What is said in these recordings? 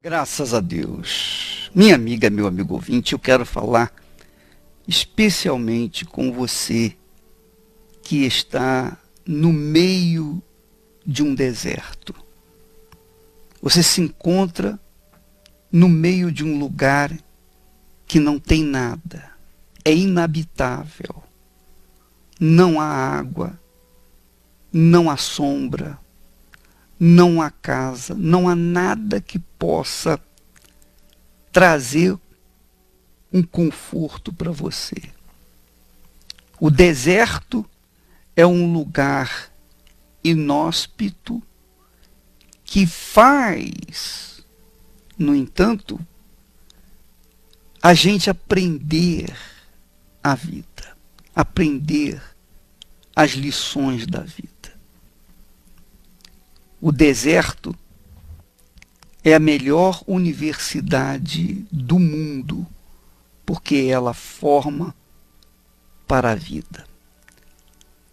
Graças a Deus. Minha amiga, meu amigo ouvinte, eu quero falar especialmente com você que está no meio de um deserto. Você se encontra no meio de um lugar que não tem nada, é inabitável. Não há água, não há sombra, não há casa, não há nada que possa trazer um conforto para você. O deserto é um lugar inóspito que faz, no entanto, a gente aprender a vida, aprender as lições da vida. O deserto é a melhor universidade do mundo, porque ela forma para a vida.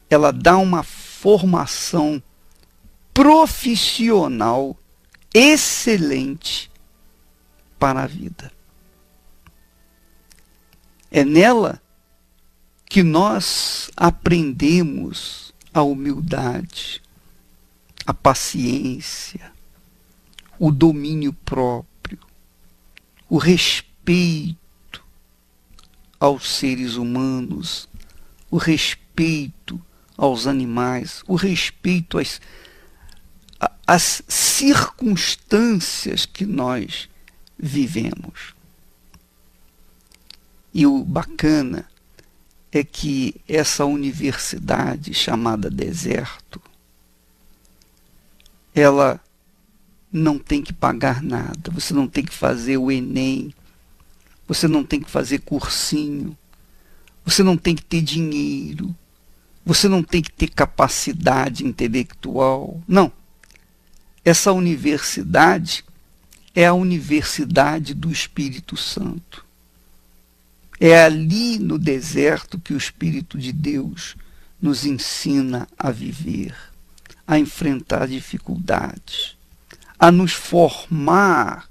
Ela dá uma formação profissional excelente para a vida. É nela que nós aprendemos a humildade, a paciência, o domínio próprio, o respeito aos seres humanos, o respeito aos animais, o respeito às circunstâncias que nós vivemos. E o bacana é que essa universidade chamada deserto, ela não tem que pagar nada, você não tem que fazer o Enem, você não tem que fazer cursinho, você não tem que ter dinheiro, você não tem que ter capacidade intelectual. Não. Essa universidade é a universidade do Espírito Santo. É ali no deserto que o Espírito de Deus nos ensina a viver, a enfrentar dificuldades, a nos formar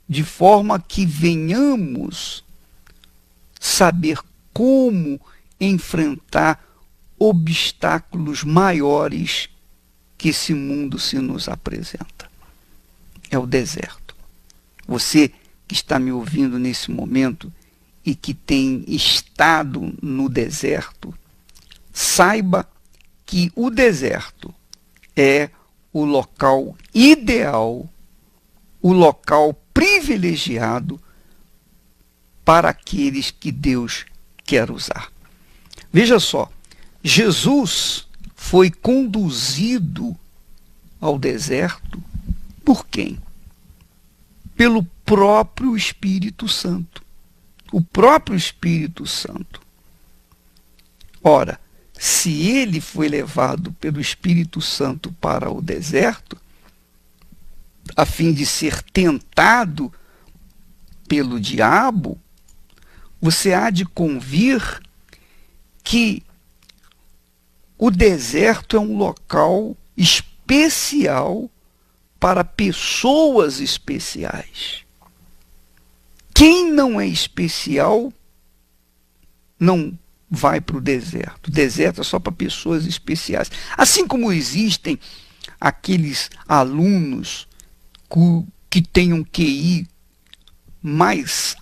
de forma que venhamos saber como enfrentar obstáculos maiores que esse mundo se nos apresenta. É o deserto. Você que está me ouvindo nesse momento e que tem estado no deserto, saiba que o deserto é o local ideal, o local privilegiado para aqueles que Deus quer usar. Veja só, Jesus foi conduzido ao deserto por quem? Pelo próprio Espírito Santo. O próprio Espírito Santo. Ora, se ele foi levado pelo Espírito Santo para o deserto, a fim de ser tentado pelo diabo, você há de convir que o deserto é um local especial para pessoas especiais. Quem não é especial não vai para o deserto. O deserto é só para pessoas especiais. Assim como existem aqueles alunos que têm um QI mais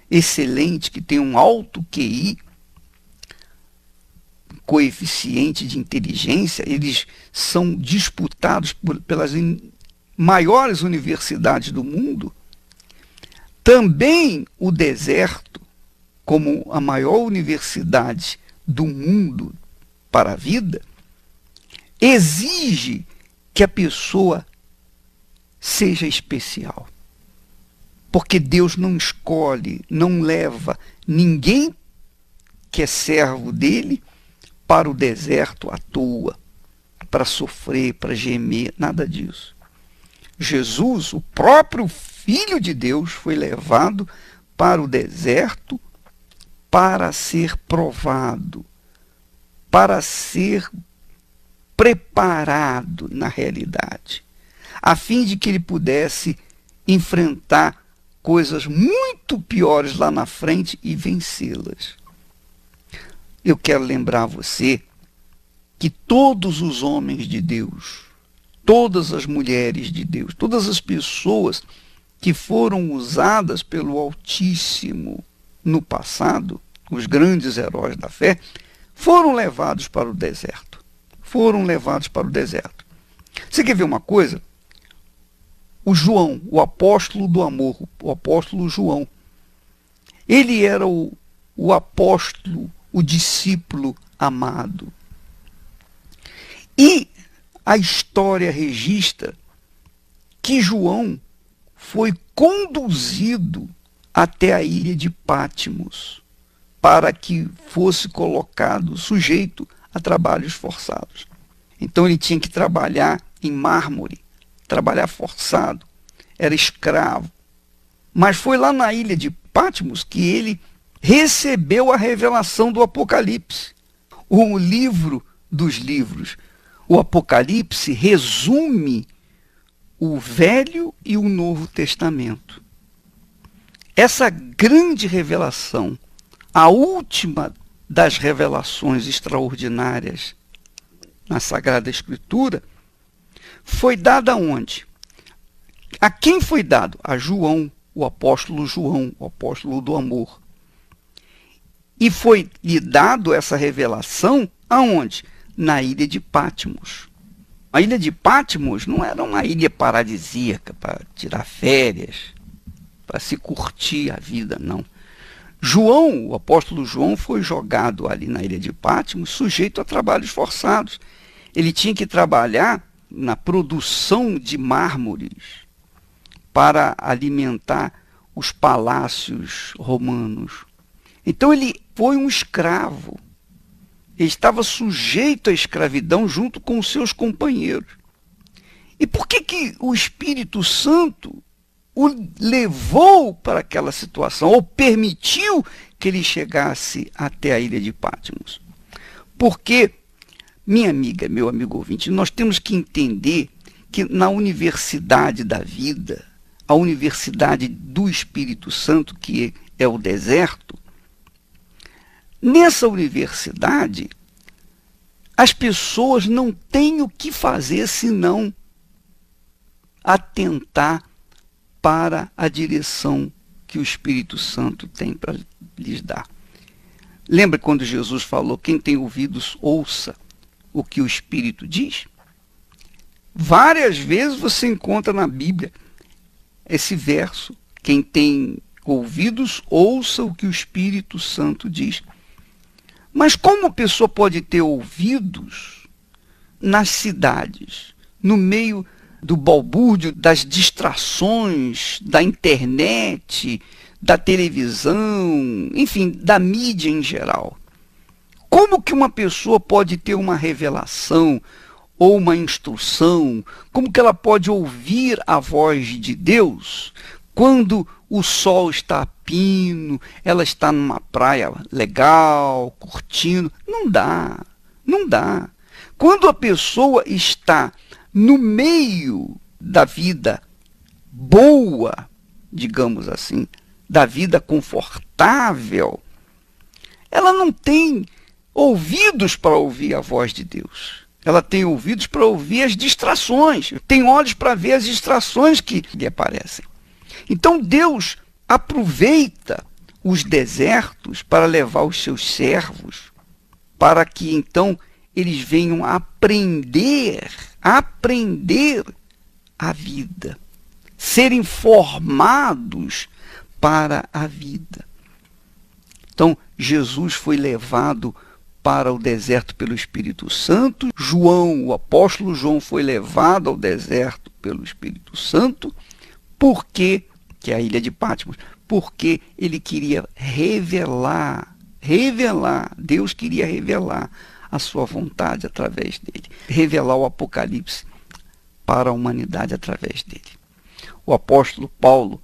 excelente, que têm um alto QI, coeficiente de inteligência, eles são disputados pelas maiores universidades do mundo. Também o deserto, como a maior universidade do mundo para a vida, exige que a pessoa seja especial. Porque Deus não escolhe, não leva ninguém que é servo dele para o deserto à toa, para sofrer, para gemer, nada disso. Jesus, o próprio Filho de Deus, foi levado para o deserto para ser provado, para ser preparado na realidade, a fim de que ele pudesse enfrentar coisas muito piores lá na frente e vencê-las. Eu quero lembrar você que todos os homens de Deus, todas as mulheres de Deus, todas as pessoas que foram usadas pelo Altíssimo no passado, os grandes heróis da fé, foram levados para o deserto. Foram levados para o deserto. Você quer ver uma coisa? O João, o apóstolo do amor, o apóstolo João, ele era o apóstolo, o discípulo amado. E a história registra que João foi conduzido até a ilha de Patmos para que fosse colocado sujeito a trabalhos forçados. Então ele tinha que trabalhar em mármore, trabalhar forçado, era escravo. Mas foi lá na ilha de Patmos que ele recebeu a revelação do Apocalipse. O livro dos livros, o Apocalipse, resume o Velho e o Novo Testamento. Essa grande revelação, a última das revelações extraordinárias na Sagrada Escritura, foi dada onde? A quem foi dado? A João, o apóstolo João, o apóstolo do amor. E foi-lhe dado essa revelação aonde? Na ilha de Patmos. A ilha de Patmos não era uma ilha paradisíaca para tirar férias, para se curtir a vida, não. João, o apóstolo João, foi jogado ali na ilha de Patmos, sujeito a trabalhos forçados. Ele tinha que trabalhar na produção de mármores para alimentar os palácios romanos. Então ele foi um escravo. Ele estava sujeito à escravidão junto com os seus companheiros. E por que o Espírito Santo o levou para aquela situação, ou permitiu que ele chegasse até a ilha de Patmos? Porque, minha amiga, meu amigo ouvinte, nós temos que entender que na universidade da vida, a universidade do Espírito Santo, que é o deserto, nessa universidade, as pessoas não têm o que fazer senão atentar para a direção que o Espírito Santo tem para lhes dar. Lembra quando Jesus falou, quem tem ouvidos, ouça o que o Espírito diz? Várias vezes você encontra na Bíblia esse verso, quem tem ouvidos, ouça o que o Espírito Santo diz. Mas como a pessoa pode ter ouvidos nas cidades, no meio do balbúrdio, das distrações, da internet, da televisão, enfim, da mídia em geral? Como que uma pessoa pode ter uma revelação ou uma instrução? Como que ela pode ouvir a voz de Deus quando o sol está a pino, ela está numa praia legal, curtindo? Não dá, não dá. Quando a pessoa está no meio da vida boa, digamos assim, da vida confortável, ela não tem ouvidos para ouvir a voz de Deus. Ela tem ouvidos para ouvir as distrações, tem olhos para ver as distrações que lhe aparecem. Então Deus aproveita os desertos para levar os seus servos, para que então eles venham aprender a vida, serem formados para a vida. Então, Jesus foi levado para o deserto pelo Espírito Santo. João, o apóstolo João, foi levado ao deserto pelo Espírito Santo, porque, que é a ilha de Patmos, porque ele queria revelar, Deus queria revelar a sua vontade através dele, revelar o Apocalipse para a humanidade através dele. O apóstolo Paulo,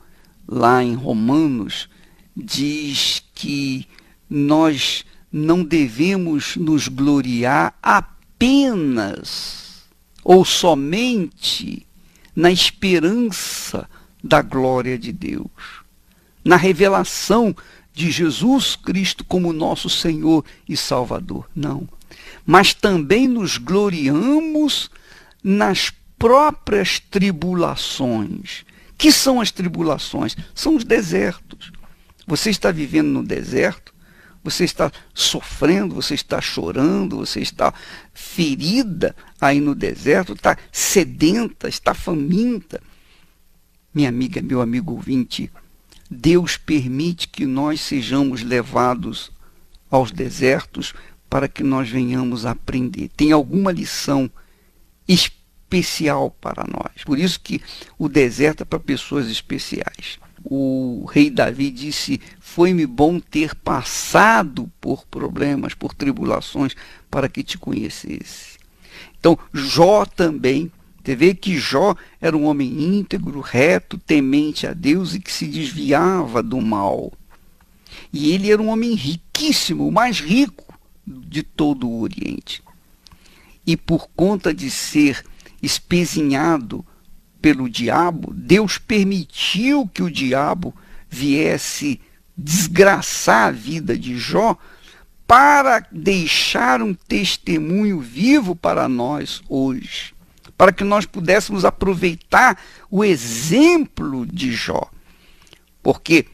lá em Romanos, diz que nós não devemos nos gloriar apenas ou somente na esperança da glória de Deus, na revelação de Jesus Cristo como nosso Senhor e Salvador. Não. Mas também nos gloriamos nas próprias tribulações. Que são as tribulações? São os desertos. Você está vivendo no deserto, você está sofrendo, você está chorando, você está ferida aí no deserto, está sedenta, está faminta. Minha amiga, meu amigo ouvinte, Deus permite que nós sejamos levados aos desertos para que nós venhamos a aprender. Tem alguma lição especial para nós. Por isso que o deserto é para pessoas especiais. O rei Davi disse: foi-me bom ter passado por problemas, por tribulações, para que te conhecesse. Então, Jó também, você vê que Jó era um homem íntegro, reto, temente a Deus e que se desviava do mal. E ele era um homem riquíssimo, o mais rico de todo o Oriente. E por conta de ser espezinhado pelo diabo, Deus permitiu que o diabo viesse desgraçar a vida de Jó para deixar um testemunho vivo para nós hoje, para que nós pudéssemos aproveitar o exemplo de Jó. Porque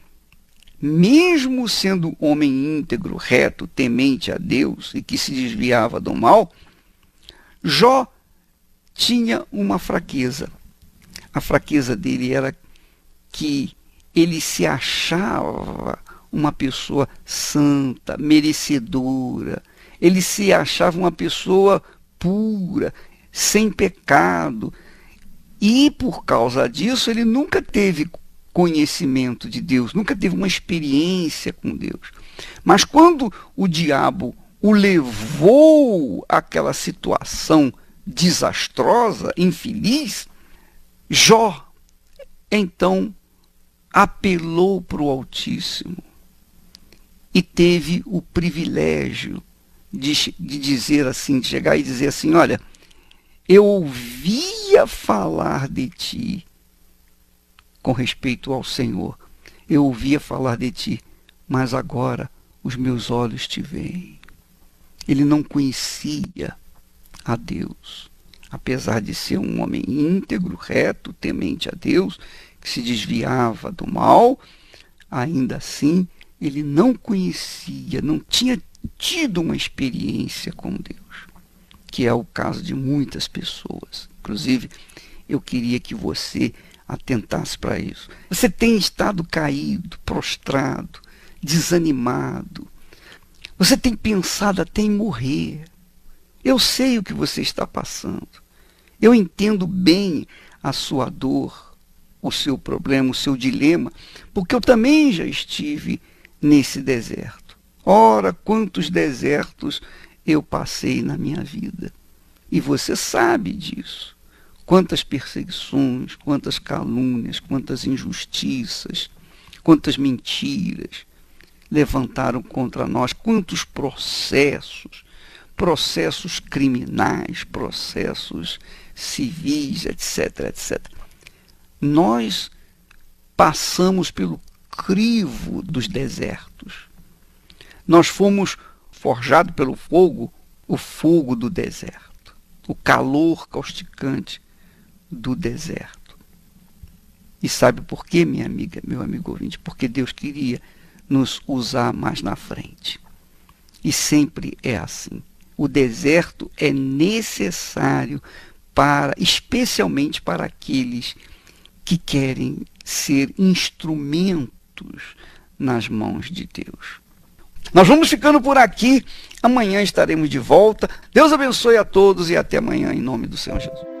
mesmo sendo um homem íntegro, reto, temente a Deus e que se desviava do mal, Jó tinha uma fraqueza. A fraqueza dele era que ele se achava uma pessoa santa, merecedora. Ele se achava uma pessoa pura, sem pecado. E por causa disso ele nunca teve conhecimento de Deus, nunca teve uma experiência com Deus. Mas quando o diabo o levou àquela situação desastrosa, infeliz, Jó, então, apelou para o Altíssimo e teve o privilégio de dizer assim, de chegar e dizer assim: olha, eu ouvia falar de ti com respeito ao Senhor, eu ouvia falar de ti, mas agora os meus olhos te veem. Ele não conhecia a Deus. Apesar de ser um homem íntegro, reto, temente a Deus, que se desviava do mal, ainda assim ele não conhecia, não tinha tido uma experiência com Deus, que é o caso de muitas pessoas. Inclusive, eu queria que você atentasse para isso. Você tem estado caído, prostrado, desanimado. Você tem pensado até em morrer. Eu sei o que você está passando. Eu entendo bem a sua dor, o seu problema, o seu dilema, porque eu também já estive nesse deserto. Ora, quantos desertos eu passei na minha vida. E você sabe disso. Quantas perseguições, quantas calúnias, quantas injustiças, quantas mentiras levantaram contra nós, quantos processos criminais, processos civis, etc, etc. Nós passamos pelo crivo dos desertos. Nós fomos forjados pelo fogo, o fogo do deserto, o calor causticante do deserto. E sabe por quê, minha amiga, meu amigo ouvinte? Porque Deus queria nos usar mais na frente. E sempre é assim. O deserto é necessário especialmente para aqueles que querem ser instrumentos nas mãos de Deus. Nós vamos ficando por aqui. Amanhã estaremos de volta. Deus abençoe a todos e até amanhã, em nome do Senhor Jesus.